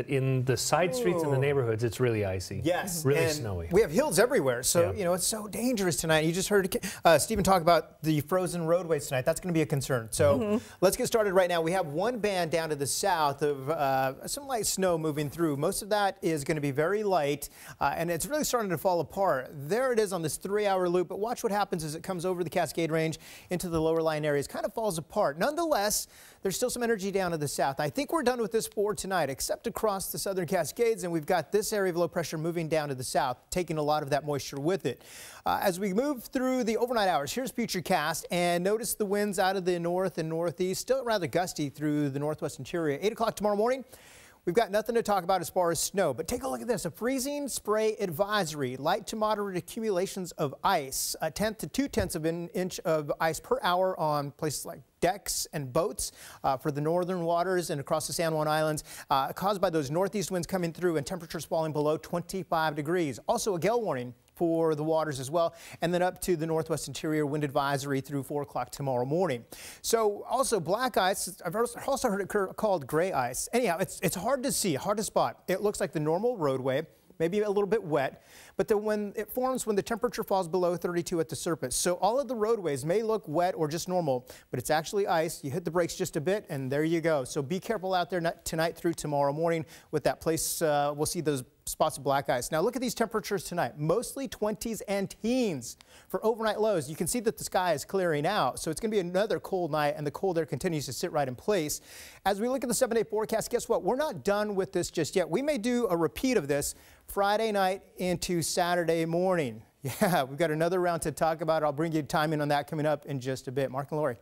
In the side streets in the neighborhoods, it's really icy. Yes. Really and snowy. We have hills everywhere, so, Yeah. it's so dangerous tonight. You just heard Stephen talk about the frozen roadways tonight. That's going to be a concern. So let's get started right now. We have one band down to the south of some light snow moving through. Most of that is going to be very light, and it's really starting to fall apart. There it is on this 3-hour loop, but watch what happens as it comes over the Cascade Range into the lower lying areas. Kind of falls apart. Nonetheless, there's still some energy down to the south. I think we're done with this for tonight, except across the southern Cascades, and we've got this area of low pressure moving down to the south, taking a lot of that moisture with it. As we move through the overnight hours, here's Futurecast, and notice the winds out of the north and northeast, still rather gusty through the northwest interior. 8 o'clock tomorrow morning. We've got nothing to talk about as far as snow, but take a look at this. A freezing spray advisory, light to moderate accumulations of ice, 1/10 to 2/10 of an inch of ice per hour on places like decks and boats for the northern waters and across the San Juan Islands, caused by those northeast winds coming through and temperatures falling below 25 degrees. Also a gale warning for the waters as well, and then up to the northwest interior wind advisory through 4 o'clock tomorrow morning. So also black ice, I've also heard it called gray ice. Anyhow, it's hard to see, hard to spot. It looks like the normal roadway, maybe a little bit wet, but when it forms when the temperature falls below 32 at the surface. So all of the roadways may look wet or just normal, but it's actually ice. You hit the brakes just a bit and there you go. So be careful out there tonight through tomorrow morning with that place. We'll see those spots of black ice. Now look at these temperatures tonight, mostly 20s and teens for overnight lows. You can see that the sky is clearing out, so it's going to be another cold night, and the cold air continues to sit right in place. As we look at the 7-day forecast, guess what? We're not done with this just yet. We may do a repeat of this Friday night into Saturday morning. Yeah, we've got another round to talk about. I'll bring you timing on that coming up in just a bit. Mark and Lori.